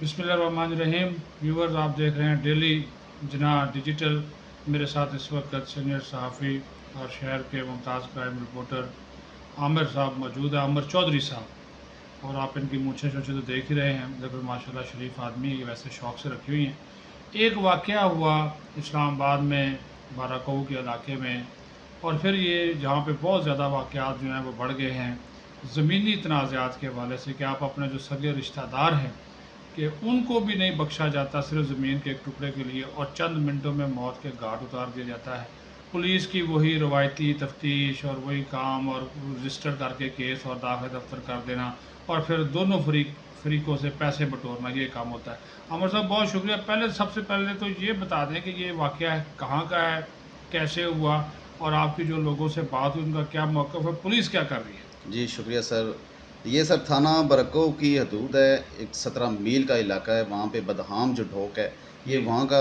बिस्मिल्लाहिर्रहमानिर्रहीम। व्यूवर्स, आप देख रहे हैं डेली जना डिजिटल। मेरे साथ इस वक्त सीनियर सहाफ़ी और शहर के मुमताज़ क्राइम रिपोर्टर आमिर साहब मौजूद है, आमिर चौधरी साहब। और आप इनकी मूछें शोछें तो देख ही रहे हैं, देखो माशाल्लाह शरीफ आदमी है, वैसे शौक़ से रखी हुई हैं। एक वाक़या हुआ इस्लामाबाद में बाराकऊ के इलाके में, और फिर ये जहाँ पे बहुत ज़्यादा वाक़यात जो हैं वो बढ़ गए हैं ज़मीनी तनाज़ात के हवाले से कि आप अपने जो सगे रिश्तेदार हैं कि उनको भी नहीं बख्शा जाता सिर्फ ज़मीन के एक टुकड़े के लिए, और चंद मिनटों में मौत के घाट उतार दिया जाता है। पुलिस की वही रवायती तफ्तीश और वही काम और रजिस्टर करके केस और दाखिल दफ्तर कर देना, और फिर दोनों फरीकों से पैसे बटोरना, ये काम होता है। अमर साहब, बहुत शुक्रिया। पहले सबसे पहले तो ये बता दें कि ये वाक़या कहाँ का है, कैसे हुआ, और आपकी जो लोगों से बात हुई उनका क्या मौक़िफ़ है, पुलिस क्या कर रही है? जी, शुक्रिया सर। ये सर थाना बरक्कऊ की हदूद है, एक 17 मील का इलाका है। वहाँ पे बदहाम जो ढोक है, ये जी। वहाँ का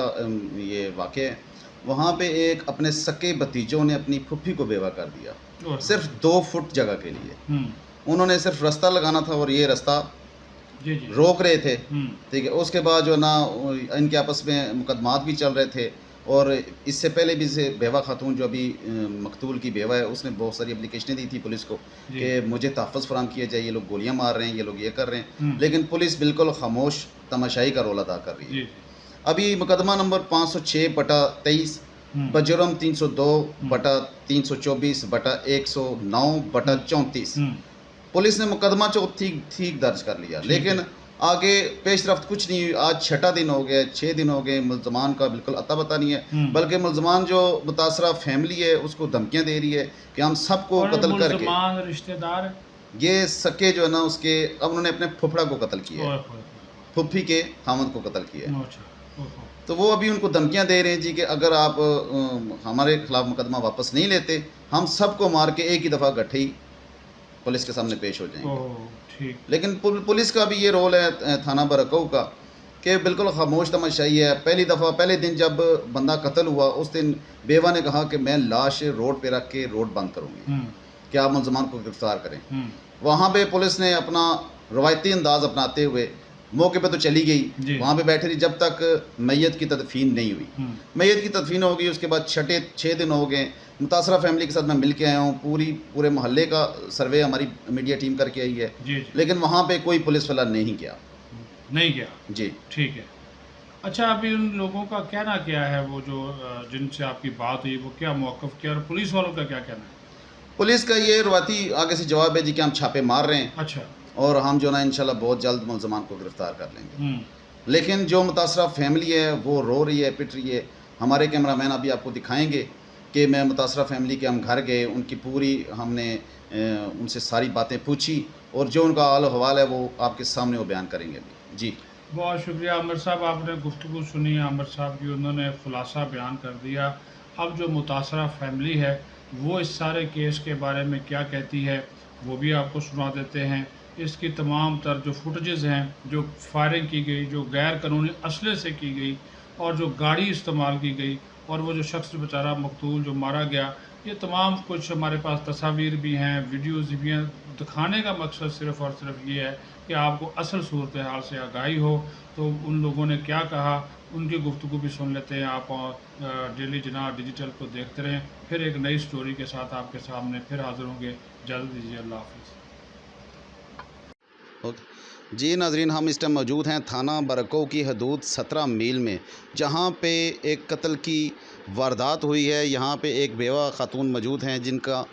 ये वाक़या है। वहाँ पे एक अपने सगे भतीजों ने अपनी फूफी को बेवा कर दिया, ओह! सिर्फ़ 2 फुट जगह के लिए। हुँ। उन्होंने सिर्फ़ रास्ता लगाना था और ये रास्ता जी, जी। रोक रहे थे, हुँ। ठीक है। उसके बाद जो है ना इनके आपस में मुकदमात भी चल रहे थे, और इससे पहले भी से बेवा खातून जो अभी मकतूल की बेवा है, उसने बहुत सारी एप्लीकेशनें दी थी पुलिस को जी। कि मुझे तहफ़्फ़ुज़ फ़राहम किया जाए, ये लोग गोलियाँ मार रहे हैं, ये लोग ये कर रहे हैं। हुँ। लेकिन पुलिस बिल्कुल ख़ामोश तमाशाई का रोल अदा कर रही जी, है। जी। अभी मुकदमा नंबर 506/23, हुँ। बजुर्म हुँ। हुँ।302/324/109/34, हुँ। पुलिस ने मुकदमा जो ठीक ठीक दर्ज कर लिया, ठीक है। लेकिन आगे पेशरफ्त कुछ नहीं हुई। आज छठा दिन हो गया, 6 दिन हो गए, मुल्ज़मान का बिल्कुल अता-पता नहीं है। हुँ। बल्कि मुल्ज़मान जो मुतासरा फैमिली है, उसको धमकियाँ दे रही है कि हम सबको और कत्ल करके, मुल्ज़मान रिश्तेदार? ये सके जो है ना उसके, अब उन्होंने अपने फुफड़ा को कत्ल किया ओए है, होए होए होए! फूफी के खामद को कत्ल किया है। अच्छा। ओहो! तो वो अभी उनको धमकियाँ दे रहे हैं जी कि अगर आप हमारे खिलाफ मुकदमा वापस नहीं लेते, हम सबको मार के एक ही दफ़ा गठई पुलिस के सामने पेश हो जाएँगे। ओह! ठीक। लेकिन पुलिस का भी ये रोल है थाना बरक्कऊ का कि बिल्कुल ख़ामोश तमाशाई है। पहली दफ़ा पहले दिन जब बंदा कत्ल हुआ, उस दिन बेवा ने कहा कि मैं लाश रोड पे रख के रोड बंद करूँगी हुँ। कि आप मुल्ज़मान को गिरफ़्तार करें। हुँ। वहाँ पे पुलिस ने अपना रवायती अंदाज़ अपनाते हुए मौके पे तो चली गई, जी। वहाँ पे बैठी रही जब तक मैयत की तदफ़ीन नहीं हुई। हुँ। मैयत की तदफ़ीन हो गई, उसके बाद छठे 6 दिन हो गए। मुतासरा फ़ैमिली के साथ मैं मिल के आया हूँ, पूरे मोहल्ले का सर्वे हमारी मीडिया टीम करके आई है, जी, जी। लेकिन वहाँ पे कोई पुलिस वाला नहीं गया। नहीं गया। जी। ठीक है। अच्छा, अभी उन लोगों का कहना क्या है, वो जो जिनसे आपकी बात हुई, वो क्या मौक़िफ़ क्या, और पुलिस वालों का क्या कहना है? पुलिस का ये रवायती आगे से जवाब है जी कि हम छापे मार रहे हैं अच्छा। और हम जो है ना इंशाल्लाह बहुत जल्द मुल्ज़मान को गिरफ़्तार कर लेंगे। हुँ। लेकिन जो मुतासरा फ़ैमिली है वो रो रही है, पिट रही है। हमारे कैमरामैन अभी आपको दिखाएँगे कि मैं मुतासरा फ़ैमिली के हम घर गए, उनकी पूरी हमने उनसे सारी बातें पूछी, और जो उनका हाल अहवाल है वो आपके सामने वो बयान करेंगे अभी। जी। बहुत शुक्रिया आमिर साहब, आपने गुफ्तगू सुनी है आमिर साहब की, उन्होंने खुलासा बयान कर दिया। अब जो मुतासरा फैमिली है वो इस सारे केस के बारे में क्या कहती है वो भी आपको सुना देते हैं। इसकी तमाम तर जो फुटेजेस हैं, जो फायरिंग की गई, जो गैर कानूनी असले से की गई, और जो गाड़ी इस्तेमाल की गई, और वो जो शख्स बेचारा मकतूल जो मारा गया, ये तमाम कुछ हमारे पास तस्वीर भी हैं, वीडियोज़ भी हैं। दिखाने का मकसद सिर्फ़ और सिर्फ ये है कि आपको असल सूरत हाल से आगाही हो। तो उन लोगों ने क्या कहा, उनकी गुफ्तगू भी सुन लेते हैं। आप डेली जना डिजिटल को देखते रहें। फिर एक नई स्टोरी के साथ आपके सामने फिर हाज़िर होंगे। इजाज़त दीजिए, अल्लाह हाफ़िज़। ओके। जी नाज़रीन, हम इस टाइम मौजूद हैं थाना बरक्कऊ की हदूद 17 मील में, जहाँ पे एक कत्ल की वारदात हुई है। यहाँ पे एक बेवा खातून मौजूद हैं जिनका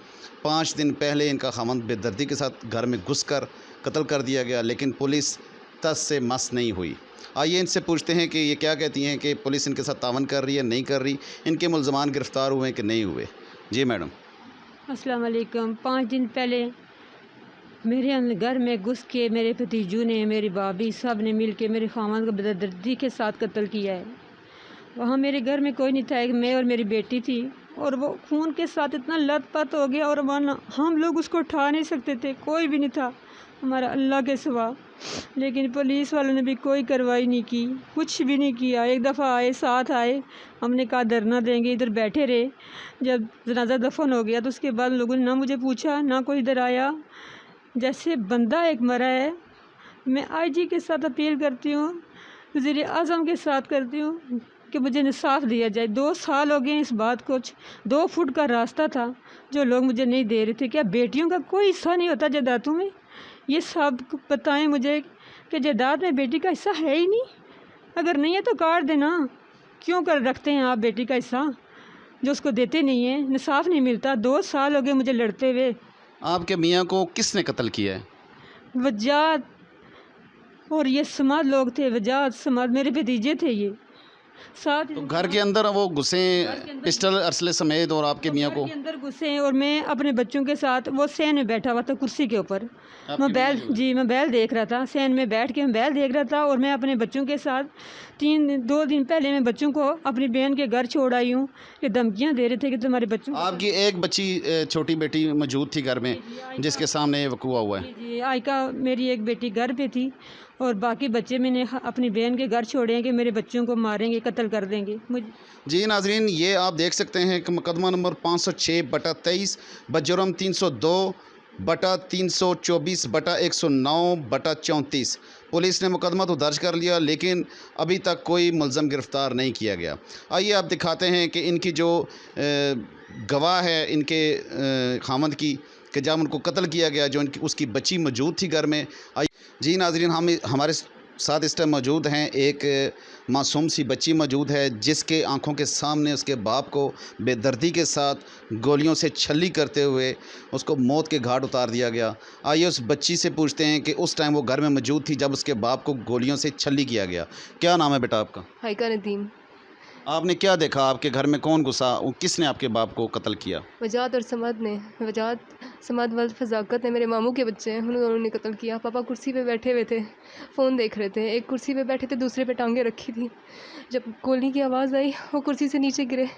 5 दिन पहले इनका खामंद बेदर्दी के साथ घर में घुसकर कत्ल कर दिया गया, लेकिन पुलिस तस से मस नहीं हुई। आइए इनसे पूछते हैं कि ये क्या कहती हैं कि पुलिस इनके साथ तावन कर रही है, नहीं कर रही, इनके मुल्ज़मान गिरफ़्तार हुए कि नहीं हुए। जी मैडम। अस्सलाम वालेकुम। 5 दिन पहले मेरे घर में घुस के मेरे भतीजों ने, मेरी भाभी, सब ने मिल के मेरे खामन को बेदर्दी के साथ कत्ल किया है। वहाँ मेरे घर में कोई नहीं था, एक मैं और मेरी बेटी थी, और वो खून के साथ इतना लथपथ हो गया, और वरना हम लोग उसको उठा नहीं सकते थे, कोई भी नहीं था हमारा अल्लाह के सिवा। लेकिन पुलिस वालों ने भी कोई कार्रवाई नहीं की, कुछ भी नहीं किया। एक दफ़ा आए, साथ आए, हमने कहा धरना देंगे, इधर बैठे रहे। जब जनाजा दफन हो गया तो उसके बाद लोगों ने ना मुझे पूछा, ना कोई इधर आया। जैसे बंदा एक मरा है। मैं आईजी के साथ अपील करती हूँ वज़ीर आज़म के साथ करती हूँ कि मुझे इंसाफ दिया जाए। 2 साल हो गए इस बात को। 2 फुट का रास्ता था जो लोग मुझे नहीं दे रहे थे। क्या बेटियों का कोई हिस्सा नहीं होता जायदादों में? ये सब बताएं मुझे कि जायदाद में बेटी का हिस्सा है ही नहीं। अगर नहीं है तो काट देना। क्यों कर रखते हैं आप बेटी का हिस्सा जो उसको देते नहीं हैं? इंसाफ नहीं मिलता। 2 साल हो गए मुझे लड़ते हुए। आपके मियाँ को किसने कत्ल किया है? वजात और ये समाज लोग थे। वजात समाज मेरे भतीजे थे ये साथ। तो घर के अंदर वो घुसे पिस्टल अरसले समेत और आपके मियाँ घर को? के अंदर घुसे और मैं अपने बच्चों के साथ वो सैन में बैठा हुआ था कुर्सी के ऊपर। आपके मोबाइल मियाँ जो है? जी मोबाइल देख रहा था। सैन में बैठ के मोबाइल देख रहा था और मैं अपने बच्चों के साथ 2 दिन पहले मैं बच्चों को अपनी बहन के घर छोड़ आई हूँ। ये धमकियाँ दे रहे थे कि तुम्हारे बच्चों को आपकी एक बच्ची छोटी बेटी मौजूद थी घर में जिसके सामने ये वक़ूआ हुआ है। जी आयका मेरी एक बेटी घर पे थी और बाकी बच्चे मैंने अपनी बहन के घर छोड़े हैं कि मेरे बच्चों को मारेंगे, कत्ल कर देंगे मुझे। जी नाजरीन, ये आप देख सकते हैं कि मुकदमा नंबर 506/23 बजुर्म 302/324/109/34 पुलिस ने मुकदमा तो दर्ज कर लिया, लेकिन अभी तक कोई मुलज़म गिरफ़्तार नहीं किया गया। आइए आप दिखाते हैं कि इनकी जो गवाह है इनके खामद की कि जब उनको कत्ल किया गया, जो इनकी उसकी बच्ची मौजूद थी घर में। जी नाजरीन, हमारे साथ इस टाइम मौजूद हैं एक मासूम सी बच्ची मौजूद है जिसके आंखों के सामने उसके बाप को बेदर्दी के साथ गोलियों से छल्ली करते हुए उसको मौत के घाट उतार दिया गया। आइए उस बच्ची से पूछते हैं कि उस टाइम वो घर में मौजूद थी जब उसके बाप को गोलियों से छल्ली किया गया। क्या नाम है बेटा आपका? हाइका नदीम। आपने क्या देखा? आपके घर में कौन घुसा? किसने आपके बाप को कत्ल किया? वजात और समद ने। वजात समद वल फजाकत ने, मेरे मामू के बच्चे हैं, उन दोनों ने कत्ल किया। पापा कुर्सी पे बैठे हुए थे, फ़ोन देख रहे थे। एक कुर्सी पे बैठे थे, दूसरे पे टांगे रखी थी। जब गोली की आवाज़ आई वो कुर्सी से नीचे गिरे।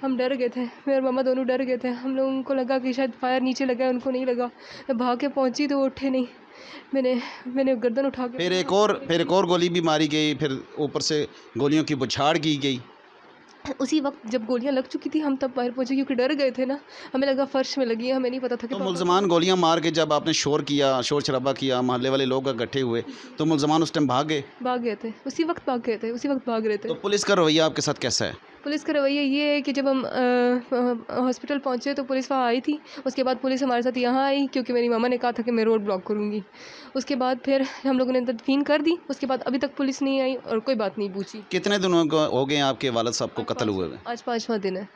हम डर गए थे, मेरे और मामा दोनों डर गए थे। हम लोगों को लगा कि शायद फायर नीचे लगा है, उनको नहीं लगा। मैं भाग के पहुँची तो वो उठे नहीं। मैंने गर्दन उठा के फिर एक और गोली भी मारी गई, फिर ऊपर से गोलियों की बौछार की गई। उसी वक्त जब गोलियां लग चुकी थी हम तब बाहर पहुंचे क्योंकि डर गए थे ना। हमें लगा फर्श में लगी है, हमें नहीं पता था कि तो मुलजमान गोलियां मार के जब आपने शोर शराबा किया, मोहल्ले वाले लोग इकट्ठे हुए, तो मुलजमान उस टाइम भाग गए थे। उसी वक्त भाग गए थे, उसी वक्त भाग रहे थे। तो पुलिस का रवैया आपके साथ कैसा है? पुलिस का रवैया ये है कि जब हम हॉस्पिटल पहुंचे तो पुलिस वहाँ आई थी। उसके बाद पुलिस हमारे साथ यहाँ आई क्योंकि मेरी मामा ने कहा था कि मैं रोड ब्लॉक करूँगी। उसके बाद फिर हम लोगों ने तदफीन कर दी। उसके बाद अभी तक पुलिस नहीं आई और कोई बात नहीं पूछी। कितने दिनों हो गए आपके वालिद साहब को कत्ल हुए? आज 5वां दिन है।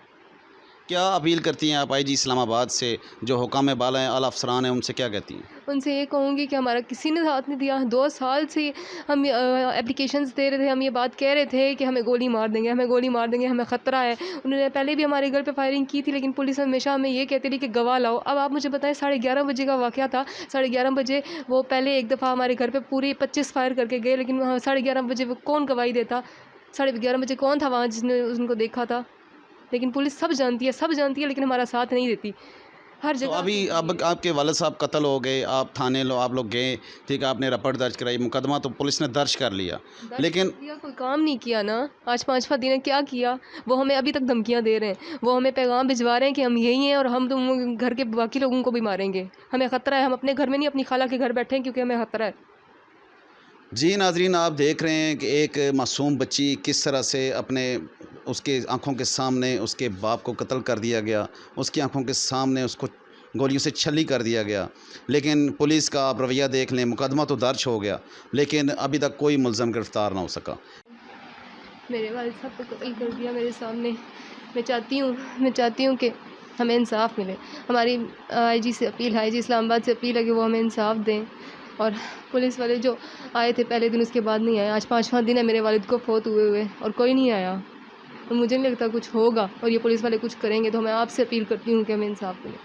क्या अपील करती हैं आप IG इस्लामाबाद से, जो हुकाम बाला हैं, आला अफसरान हैं, उनसे क्या कहती हैं? उनसे ये कहूँगी कि हमारा किसी ने साथ नहीं दिया। 2 साल से हम एप्लीकेशंस दे रहे थे, हम ये बात कह रहे थे कि हमें गोली मार देंगे, हमें गोली मार देंगे, हमें ख़तरा है। उन्होंने पहले भी हमारे घर पे फायरिंग की थी, लेकिन पुलिस हमेशा हमें ये कहती रही कि गवाह लाओ। अब आप मुझे बताएं, 11:30 बजे का वाक़या था। 11:30 बजे वो पहले एक दफ़ा हमारे घर पर पूरी 25 फायर करके गए, लेकिन 11:30 बजे वो कौन गवाही देता? 11:30 बजे कौन था वहाँ जिसने उनको देखा था? लेकिन पुलिस सब जानती है, लेकिन हमारा साथ नहीं देती हर तो जगह। अभी अब आपके वालिद साहब कत्ल हो गए, आप थाने आप लोग गए, ठीक है, आपने रिपोर्ट दर्ज कराई, मुकदमा तो पुलिस ने दर्ज कर लिया, लेकिन कोई काम नहीं किया ना। आज 5वां दिन है, क्या किया? वो हमें अभी तक धमकियां दे रहे हैं, वो हमें पैगाम भिजवा रहे हैं कि हम यही हैं और हम तुम घर के बाकी लोगों को भी मारेंगे। हमें ख़तरा है, हम अपने घर में नहीं अपनी खाला के घर बैठे हैं क्योंकि हमें ख़तरा है। जी नाजरीन, आप देख रहे हैं कि एक मासूम बच्ची किस तरह से उसके आंखों के सामने उसके बाप को कत्ल कर दिया गया, उसकी आंखों के सामने उसको गोलियों से छल्ली कर दिया गया। लेकिन पुलिस का आप रवैया देख लें, मुकदमा तो दर्ज हो गया, लेकिन अभी तक कोई मुलज़म गिरफ़्तार ना हो सका। मेरे वालिद साहब को कत्ल कर दिया मेरे सामने। मैं चाहती हूँ कि हमें इंसाफ मिले। हमारी IG से अपील है, IG इस्लामाबाद से अपील है कि वो हमें इंसाफ दें। और पुलिस वाले जो आए थे पहले दिन, उसके बाद नहीं आए। आज 5वां दिन है मेरे वालिद को फौत हुए और कोई नहीं आया और मुझे नहीं लगता कुछ होगा और ये पुलिस वाले कुछ करेंगे। तो मैं आपसे अपील करती हूँ कि हमें इंसाफ मिले।